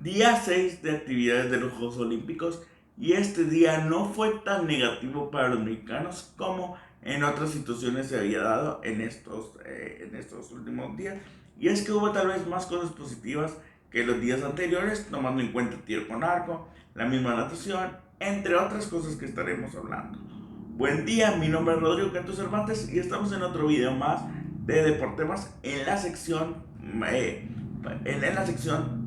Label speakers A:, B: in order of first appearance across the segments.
A: Día 6 de actividades de los Juegos Olímpicos y este día no fue tan negativo para los mexicanos como en otras situaciones se había dado en estos últimos días. Y es que hubo tal vez más cosas positivas que los días anteriores, tomando en cuenta el tiro con arco, la misma natación, entre otras cosas que estaremos hablando. Buen día, mi nombre es Rodrigo Canto Cervantes y estamos en otro video más de Deportemas en la sección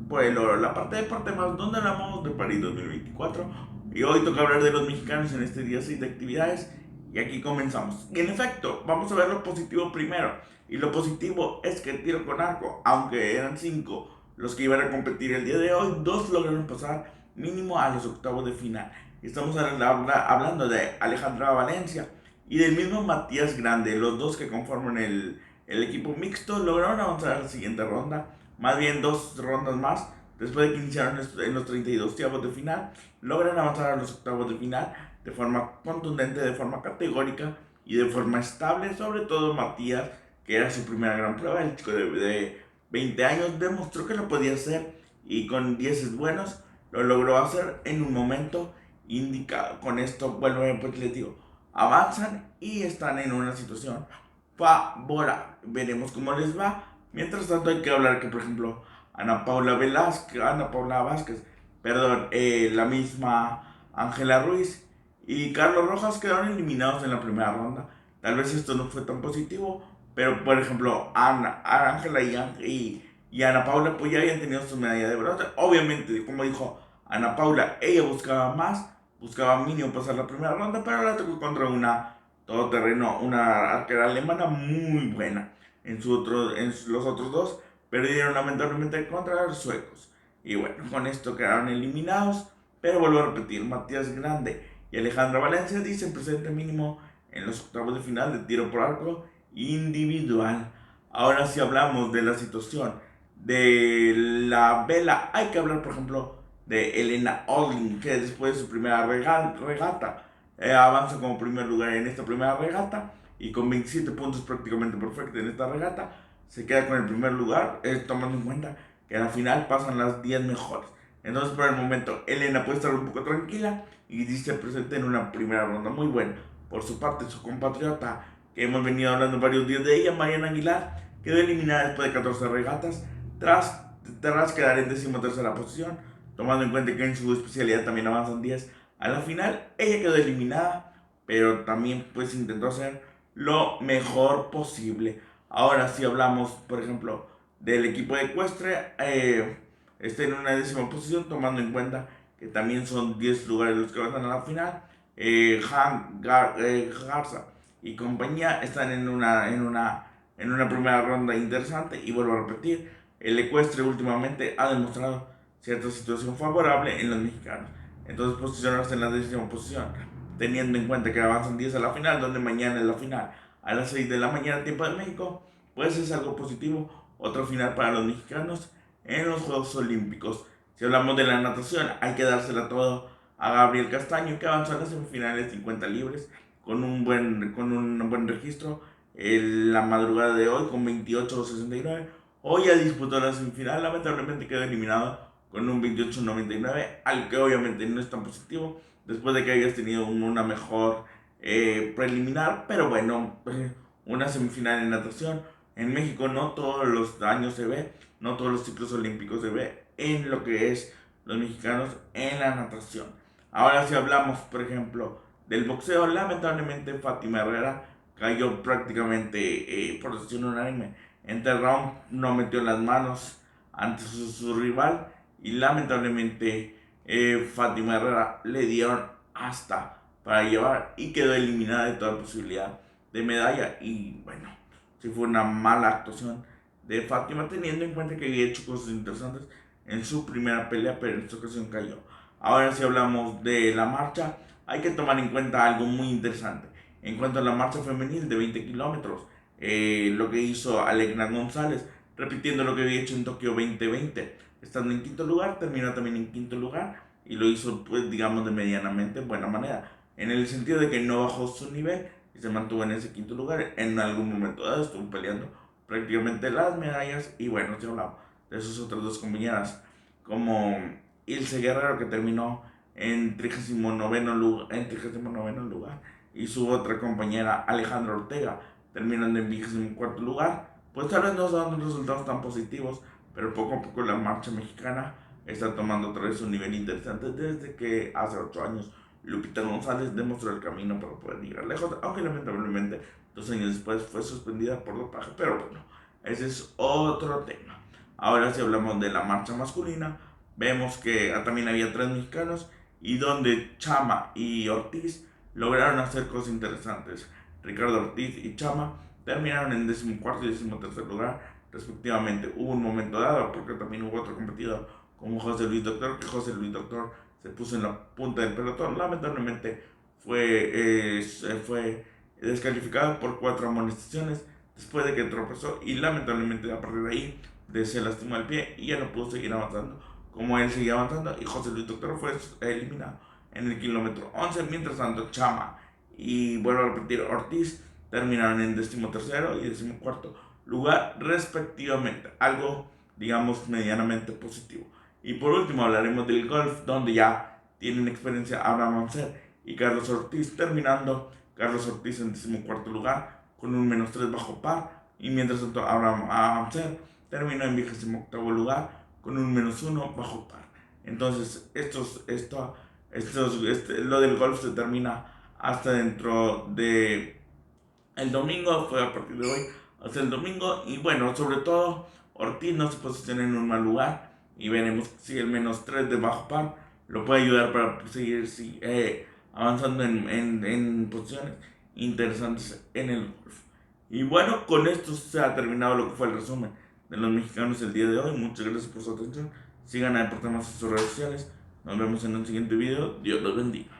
A: pues, la parte de Deportemas donde hablamos de París 2024 y hoy toca hablar de los mexicanos en este día 6 de actividades y aquí comenzamos. Y en efecto, vamos a ver lo positivo primero y lo positivo es que el tiro con arco, aunque eran 5 los que iban a competir el día de hoy, 2 lograron pasar mínimo a los octavos de final. Estamos hablando de Alejandra Valencia y del mismo Matías Grande. Los dos que conforman el equipo mixto lograron avanzar a la siguiente ronda. Más bien 2 rondas más. Después de que iniciaron en los 32avos de final, logran avanzar a los octavos de final de forma contundente, de forma categórica y de forma estable. Sobre todo Matías, que era su primera gran prueba. El chico de 20 años demostró que lo podía hacer y con 10 buenos lo logró hacer en un momento indicado. Con esto, bueno, pues les digo, avanzan y están en una situación favorable. Veremos cómo les va. Mientras tanto hay que hablar que, por ejemplo, Ana Paula Vázquez, perdón, la misma Ángela Ruiz y Carlos Rojas quedaron eliminados en la primera ronda. Tal vez esto no fue tan positivo, pero por ejemplo, Ángela y Ana Paula pues ya habían tenido su medalla de bronce. Obviamente, como dijo Ana Paula, ella buscaba mínimo pasar la primera ronda, pero la tocó contra una todoterreno, una arquera alemana muy buena. En los otros dos perdieron lamentablemente contra los suecos. Y bueno, con esto quedaron eliminados. Pero vuelvo a repetir, Matías Grande y Alejandra Valencia dicen presente mínimo en los octavos de final de tiro por arco individual. Ahora si hablamos de la situación de la vela, hay que hablar por ejemplo de Elena Olding, que después de su primera regata avanza como primer lugar en esta primera regata y con 27 puntos prácticamente perfectos en esta regata se queda con el primer lugar, tomando en cuenta que a la final pasan las 10 mejores. Entonces por el momento Elena puede estar un poco tranquila y dice presente en una primera ronda muy buena. Por su parte, su compatriota, que hemos venido hablando varios días de ella, Mariana Aguilar, quedó eliminada después de 14 regatas tras quedar en 13ª posición, tomando en cuenta que en su especialidad también avanzan 10 a la final. Ella quedó eliminada, pero también pues intentó hacer lo mejor posible. Ahora si hablamos, por ejemplo, del equipo de ecuestre, está en una 10ª posición, tomando en cuenta que también son 10 lugares los que van a la final. Garza y compañía están en una primera ronda interesante y vuelvo a repetir, el ecuestre últimamente ha demostrado cierta situación favorable en los mexicanos. Entonces posicionarse en la 10ª posición, teniendo en cuenta que avanzan 10 a la final, donde mañana es la final a las 6 de la mañana tiempo de México, pues es algo positivo. Otra final para los mexicanos en los Juegos Olímpicos. Si hablamos de la natación, hay que dársela todo a Gabriel Castaño, que avanzó a las semifinales 50 libres con un buen registro en la madrugada de hoy con 28.69. Hoy ya disputó la semifinal, lamentablemente quedó eliminado con un 28.99, al que obviamente no es tan positivo después de que hayas tenido una mejor preliminar, pero bueno, una semifinal en natación. En México no todos los años se ve, no todos los ciclos olímpicos se ve en lo que es los mexicanos en la natación. Ahora si hablamos, por ejemplo, del boxeo, lamentablemente Fátima Herrera cayó prácticamente por decisión unánime. Entre round no metió las manos ante su rival y lamentablemente Fátima Herrera le dieron hasta para llevar y quedó eliminada de toda posibilidad de medalla. Y bueno, sí fue una mala actuación de Fátima, teniendo en cuenta que había hecho cosas interesantes en su primera pelea, pero en esta ocasión cayó. Ahora si hablamos de la marcha, hay que tomar en cuenta algo muy interesante. En cuanto a la marcha femenil de 20 kilómetros, lo que hizo Alegna González, repitiendo lo que había hecho en Tokio 2020, estando en quinto lugar, terminó también en quinto lugar y lo hizo, pues, digamos, de medianamente buena manera, en el sentido de que no bajó su nivel y se mantuvo en ese quinto lugar. En algún momento dado estuvo peleando prácticamente las medallas y bueno, se hablaba de sus otras dos compañeras como Ilse Guerrero, que terminó en 39º lugar, y su otra compañera Alejandra Ortega terminando en 24º lugar. Pues tal vez no son resultados tan positivos, pero poco a poco la marcha mexicana está tomando otra vez un nivel interesante desde que hace 8 años Lupita González demostró el camino para poder llegar lejos, aunque lamentablemente 2 años después fue suspendida por dopaje. Pero bueno, ese es otro tema. Ahora si hablamos de la marcha masculina, vemos que también había 3 mexicanos y donde Chama y Ortiz lograron hacer cosas interesantes. Ricardo Ortiz y Chama terminaron en 14º y 13º lugar respectivamente. Hubo un momento dado, porque también hubo otro competidor como José Luis Doctor, que José Luis Doctor se puso en la punta del pelotón. Lamentablemente fue descalificado por 4 amonestaciones después de que tropezó, y lamentablemente a partir de ahí se lastimó el pie y ya no pudo seguir avanzando como él seguía avanzando, y José Luis Doctor fue eliminado en el kilómetro 11. Mientras tanto, Chama y, vuelvo a repetir, Ortiz terminaron en 13º y 14º lugar respectivamente, algo digamos medianamente positivo. Y por último hablaremos del golf, donde ya tienen experiencia Abraham Amser y Carlos Ortiz, terminando Carlos Ortiz en 14º lugar con un -3 bajo par, y mientras tanto Abraham Amser terminó en 28º lugar con un -1 bajo par. Entonces lo del golf se termina hasta dentro de el domingo, fue a partir de hoy hasta el domingo. Y bueno, sobre todo Ortiz no se posiciona en un mal lugar, y veremos si el -3 de bajo par lo puede ayudar para seguir avanzando en posiciones interesantes en el golf. Y bueno, con esto se ha terminado lo que fue el resumen de los mexicanos el día de hoy. Muchas gracias por su atención. Sigan a Deportes Más en sus redes sociales. Nos vemos en un siguiente video. Dios los bendiga.